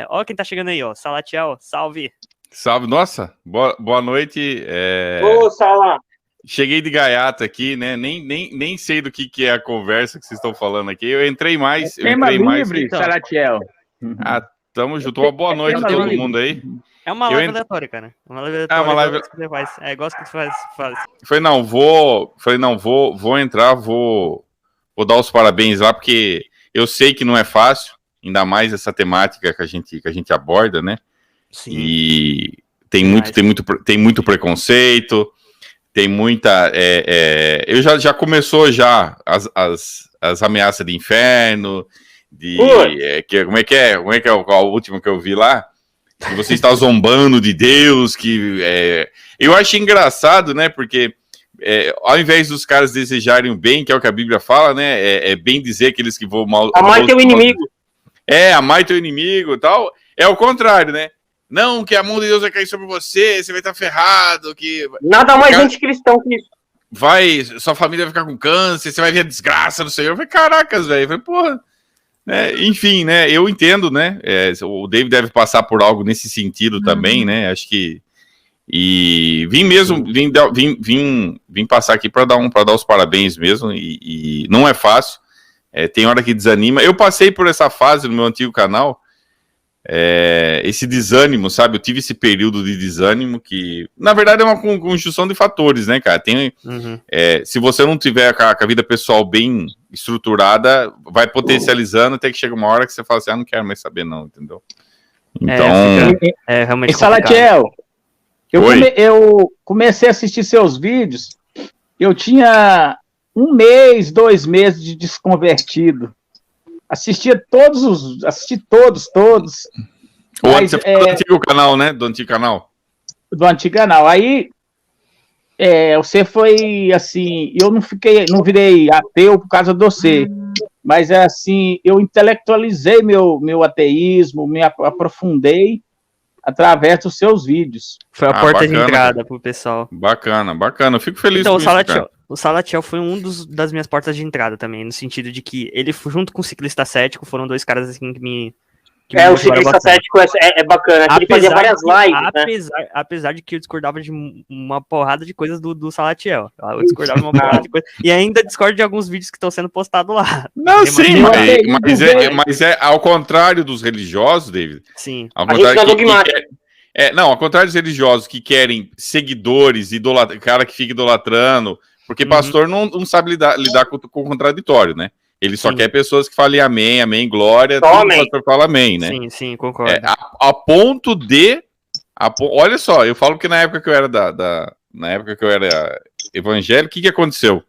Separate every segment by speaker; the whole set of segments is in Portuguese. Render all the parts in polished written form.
Speaker 1: Ó quem tá chegando aí, ó. Salatiel, salve.
Speaker 2: Salve, nossa, boa noite.
Speaker 3: Ô, Sala.
Speaker 2: Cheguei de gaiata aqui, né? Nem sei do que é a conversa que vocês estão falando aqui. Eu entrei mais.
Speaker 4: Tema livre,
Speaker 1: então.
Speaker 4: Salatiel.
Speaker 2: Tamo junto. Uma boa noite a todo mundo aí.
Speaker 1: É uma live aleatória, cara. Uma live aleatória.
Speaker 2: Uma live...
Speaker 1: que você faz. É igual que você faz.
Speaker 2: Falei, vou entrar, vou dar os parabéns lá, porque eu sei que não é fácil, ainda mais essa temática que a gente aborda, né?
Speaker 1: Sim.
Speaker 2: E tem muito preconceito, tem muita... já começou já as ameaças de inferno, como é que é o último que eu vi lá? Que você está zombando de Deus, eu acho engraçado, né, porque ao invés dos caras desejarem o bem, que é o que a Bíblia fala, né, é bem dizer aqueles que vão mal...
Speaker 3: Amar teu inimigo.
Speaker 2: Amar teu inimigo e tal, é o contrário, né, não, que a mão de Deus vai cair sobre você vai estar ferrado, que...
Speaker 3: Nada mais anticristão que isso.
Speaker 2: Sua família vai ficar com câncer, você vai ver a desgraça do Senhor, eu falei, caracas, velho, eu falei, porra... enfim, né, eu entendo, né, o David deve passar por algo nesse sentido também, né, acho que, e vim passar aqui para dar os parabéns mesmo, e não é fácil, tem hora que desanima, eu passei por essa fase no meu antigo canal, esse desânimo, sabe, eu tive esse período de desânimo que, na verdade, é uma conjunção de fatores, né, cara, se você não tiver com a vida pessoal bem estruturada, vai potencializando até que chega uma hora que você fala assim, não quero mais saber não, entendeu? Então...
Speaker 1: realmente
Speaker 4: Salatiel, eu comecei a assistir seus vídeos, eu tinha 1 mês, 2 meses de desconvertido. Assisti todos.
Speaker 2: Mas, você falou do antigo canal, né? Do antigo canal.
Speaker 4: Do antigo canal. Aí, você foi, assim, eu não virei ateu por causa de você, mas, assim, eu intelectualizei meu ateísmo, me aprofundei através dos seus vídeos.
Speaker 1: Foi a porta de entrada pro pessoal.
Speaker 2: Bacana, eu fico feliz
Speaker 1: então,
Speaker 2: com isso, cara.
Speaker 1: O Salatiel foi das minhas portas de entrada também, no sentido de que ele, junto com o Ciclista Cético, foram 2 caras assim que me
Speaker 3: o Ciclista Cético é bacana, ele fazia várias lives, né?
Speaker 1: Apesar de que eu discordava de uma porrada de coisas do Salatiel. Eu discordava de uma porrada de coisas. E ainda discordo de alguns vídeos que estão sendo postados lá.
Speaker 2: Não, sim, mas é ao contrário dos religiosos, David.
Speaker 1: Sim.
Speaker 2: Ao contrário ao contrário dos religiosos que querem seguidores, cara que fica idolatrando, porque pastor não sabe lidar com o contraditório, né? Ele só quer pessoas que falem amém, amém, glória, tudo o pastor fala amém, né?
Speaker 1: Sim, concordo.
Speaker 2: A ponto de... olha só, eu falo que na época que eu era evangélico, o que aconteceu?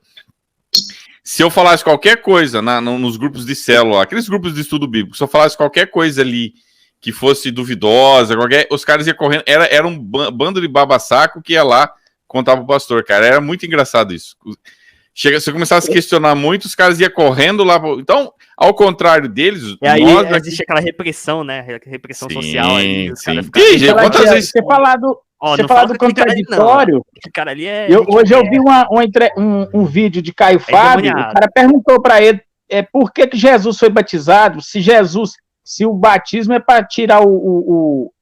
Speaker 2: Se eu falasse qualquer coisa nos grupos de célula, aqueles grupos de estudo bíblico, se eu falasse qualquer coisa ali que fosse duvidosa, os caras iam correndo, era um bando de baba-saco que ia lá contar pro pastor, cara, era muito engraçado isso. Se eu começasse a se questionar muito, os caras iam correndo lá. Então, ao contrário deles...
Speaker 1: E aí existe aquela repressão, né? Repressão social aí.
Speaker 2: Quantas vezes...
Speaker 4: Você falar do contraditório...
Speaker 1: Esse cara ali
Speaker 4: hoje eu vi um vídeo de Caio Fábio, o cara perguntou para ele por que Jesus foi batizado, se o batismo é para tirar o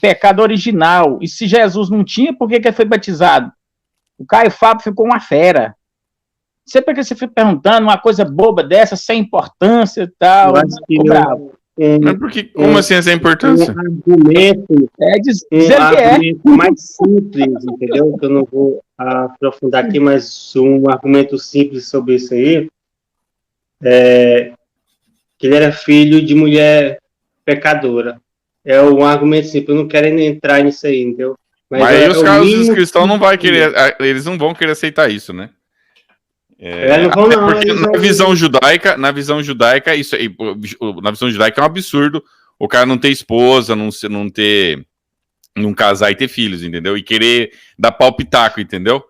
Speaker 4: pecado original, e se Jesus não tinha, por que ele foi batizado? O Caio Fábio ficou uma fera. Sempre que você fica perguntando uma coisa boba dessa, sem importância e tal, ficou bravo.
Speaker 2: Mas por que, como assim essa importância?
Speaker 3: Um argumento, argumento mais simples, entendeu? Que eu não vou aprofundar aqui, mas um argumento simples sobre isso aí que ele era filho de mulher pecadora. É um argumento simples, eu não quero nem entrar nisso aí, entendeu?
Speaker 2: Mas aí os caras dos cristãos não vai querer, eles não vão querer aceitar isso, né? Porque na visão judaica, na visão judaica é um absurdo o cara não ter esposa, não casar e ter filhos, entendeu? E querer dar palpitaco, entendeu?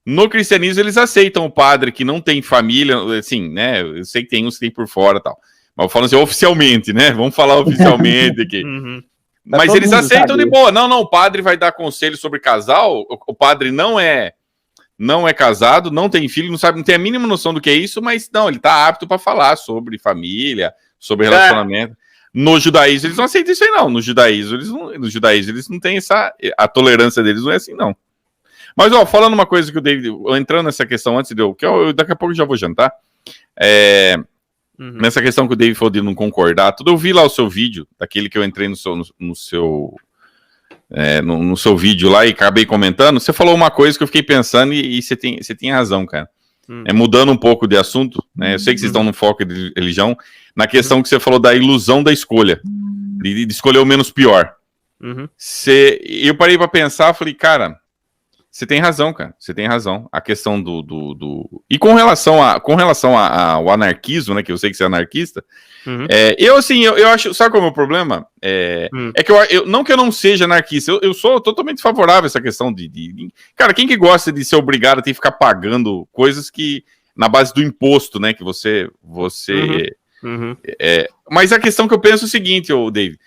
Speaker 2: No cristianismo eles aceitam o padre que não tem família, assim, né? Eu sei que tem uns que tem por fora e tal. Mas eu falo assim, oficialmente, né? Vamos falar oficialmente aqui. Mas eles aceitam de boa. Não, o padre vai dar conselho sobre casal, o padre não é casado, não tem filho, não tem a mínima noção do que é isso, mas não, ele tá apto para falar sobre família, sobre relacionamento. No judaísmo eles não aceitam isso aí, não. No judaísmo eles não têm a tolerância deles não é assim, não. Mas, ó, falando uma coisa que o David, entrando nessa questão antes de eu, que daqui a pouco eu já vou jantar, nessa questão que o David falou de não concordar, tudo, eu vi lá o seu vídeo, daquele que eu entrei no seu vídeo lá e acabei comentando, você falou uma coisa que eu fiquei pensando e você tem razão, cara. Mudando um pouco de assunto, né? Eu sei que vocês estão no foco de religião, na questão que você falou da ilusão da escolha, de escolher o menos pior. Eu parei pra pensar, falei, cara, você tem razão, cara, você tem razão. A questão do... E com relação ao anarquismo, né, que eu sei que você é anarquista, eu acho, sabe qual é o meu problema? É que não que eu não seja anarquista, eu sou totalmente favorável a essa questão de... Cara, quem que gosta de ser obrigado a ter que ficar pagando coisas que, na base do imposto, né, que você mas a questão que eu penso é o seguinte, David,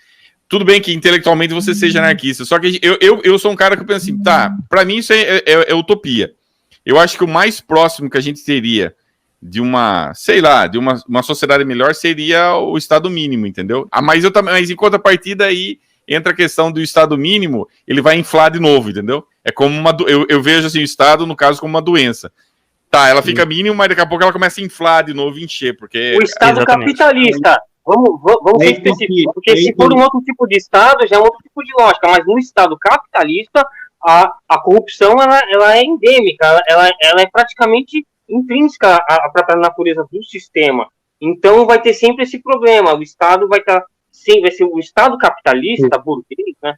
Speaker 2: tudo bem que intelectualmente você seja anarquista, só que eu sou um cara que pensa assim, tá, pra mim isso é utopia. Eu acho que o mais próximo que a gente teria de uma sociedade melhor seria o Estado mínimo, entendeu? Mas em contrapartida aí entra a questão do Estado mínimo, ele vai inflar de novo, entendeu? É como eu vejo assim, o Estado, no caso, como uma doença. Tá, ela fica mínima, mas daqui a pouco ela começa a inflar de novo e encher, porque...
Speaker 5: O Estado capitalista... Vamos ser específicos, porque se for um outro tipo de Estado, já é um outro tipo de lógica, mas no Estado capitalista, a corrupção ela é endêmica, ela é praticamente intrínseca à própria natureza do sistema. Então vai ter sempre esse problema, o Estado vai ser o Estado capitalista, burguês, né,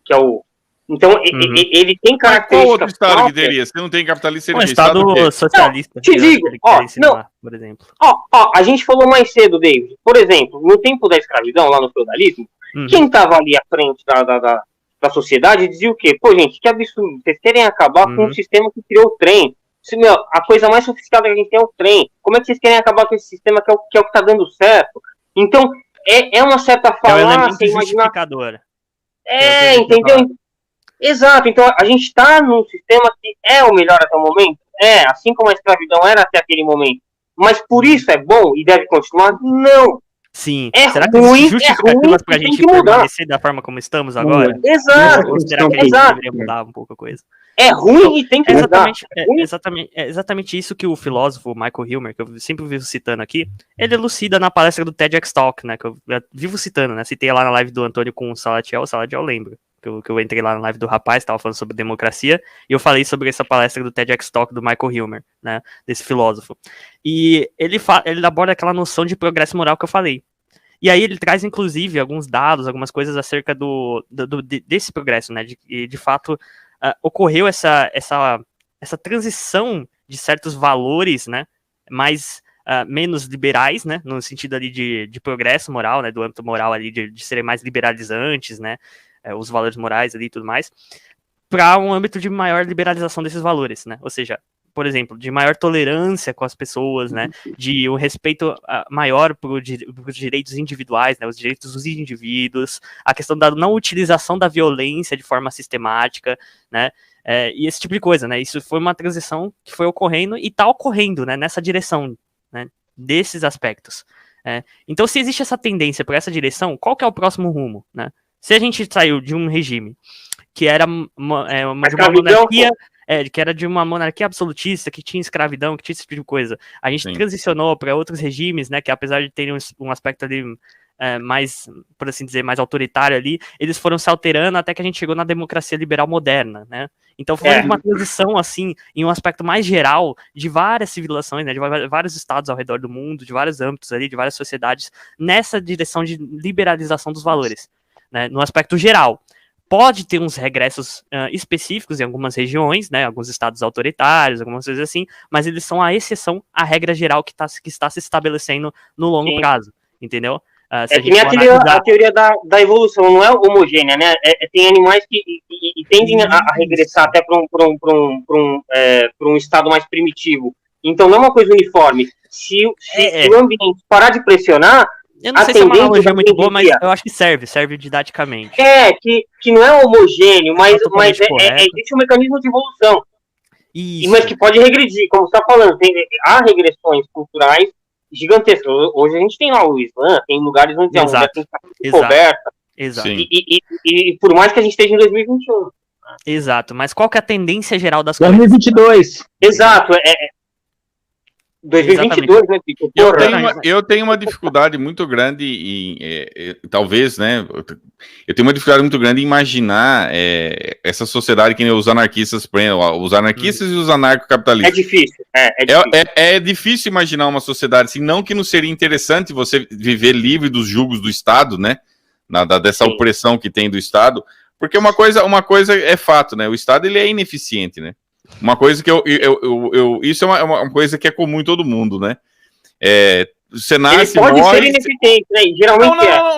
Speaker 5: que é o... Então, ele tem características... Qual
Speaker 2: outro Estado que teria? Se não tem capitalista, seria
Speaker 1: Estado socialista.
Speaker 5: Não, te digo,
Speaker 1: por exemplo.
Speaker 5: A gente falou mais cedo, David. Por exemplo, no tempo da escravidão, lá no feudalismo, quem estava ali à frente da sociedade dizia o quê? Pô, gente, que absurdo. Vocês querem acabar com o sistema que criou o trem. A coisa mais sofisticada que a gente tem é o trem. Como é que vocês querem acabar com esse sistema que é o que está dando certo? Então, é uma certa falácia
Speaker 1: justificadora.
Speaker 5: Entendeu? Exato, então a gente está num sistema que é o melhor até o momento, assim como a escravidão era até aquele momento, mas por isso é bom e deve continuar? Não.
Speaker 1: Sim.
Speaker 5: Será que existe
Speaker 1: justificativas para a gente permanecer da forma como estamos agora?
Speaker 5: Exato.
Speaker 1: Ou será que a gente deveria mudar um pouco a coisa?
Speaker 5: É ruim e tem que mudar.
Speaker 1: Exatamente isso que o filósofo Michael Hilmer, que eu sempre vivo citando aqui, ele elucida na palestra do TEDx Talk, né, que eu vivo citando, né, citei lá na live do Antônio com o Salatiel lembra. Que eu entrei lá na live do rapaz, tava falando sobre democracia, e eu falei sobre essa palestra do TEDx Talk do Michael Hilmer, né, desse filósofo. E ele aborda aquela noção de progresso moral que eu falei. E aí ele traz, inclusive, alguns dados, algumas coisas acerca desse progresso, né, de fato, ocorreu essa transição de certos valores, né, mais... menos liberais, né, no sentido ali de progresso moral, né, do âmbito moral ali, de serem mais liberalizantes, né, os valores morais ali e tudo mais, para um âmbito de maior liberalização desses valores, né, ou seja, por exemplo, de maior tolerância com as pessoas, né, de um respeito maior para os direitos individuais, né, os direitos dos indivíduos, a questão da não utilização da violência de forma sistemática, né, e esse tipo de coisa, né, isso foi uma transição que foi ocorrendo e está ocorrendo, né, nessa direção, né, desses aspectos. Então, se existe essa tendência para essa direção, qual que é o próximo rumo, né? Se a gente saiu de um regime que era de uma monarquia, que era de uma monarquia absolutista, que tinha escravidão, que tinha esse tipo de coisa, a gente transicionou para outros regimes, né, que apesar de terem um aspecto ali mais, por assim dizer, mais autoritário ali, eles foram se alterando até que a gente chegou na democracia liberal moderna, né? Então foi uma transição, assim, em um aspecto mais geral de várias civilizações, né, de vários estados ao redor do mundo, de vários âmbitos ali, de várias sociedades, nessa direção de liberalização dos valores, né, no aspecto geral. Pode ter uns regressos específicos em algumas regiões, né, alguns estados autoritários, algumas coisas assim, mas eles são a exceção à regra geral que está se estabelecendo no longo prazo, entendeu?
Speaker 5: Que nem a teoria da evolução, não é homogênea, né? Tem animais que tendem a regressar até para um estado mais primitivo. Então não é uma coisa uniforme. Se o ambiente parar de pressionar,
Speaker 1: eu não sei se é uma analogia muito boa, mas eu acho que serve didaticamente.
Speaker 5: Que não é homogêneo, mas existe um mecanismo de evolução. Mas que pode regredir, como você está falando. Há regressões culturais gigantescas. Hoje a gente tem lá o Islã, tem lugares onde a mulher tem que estar coberta.
Speaker 1: Exato.
Speaker 5: E por mais que a gente esteja em 2021.
Speaker 1: Exato, mas qual que é a tendência geral das coisas?
Speaker 4: 2022.
Speaker 5: Exato, 2022, né, Pico?
Speaker 2: Eu tenho uma dificuldade muito grande em, talvez, né, eu tenho uma dificuldade muito grande em imaginar essa sociedade que os anarquistas, os anarquistas e os anarcocapitalistas.
Speaker 5: É difícil,
Speaker 2: É difícil imaginar uma sociedade assim, não que não seria interessante você viver livre dos julgos do Estado, né, dessa opressão que tem do Estado, porque uma coisa é fato, né, o Estado ele é ineficiente, né. Uma coisa que isso é uma coisa que é comum em todo mundo, né? Você nasce,
Speaker 5: ele pode
Speaker 2: morre,
Speaker 5: ser ineficiente, né? Geralmente
Speaker 2: não,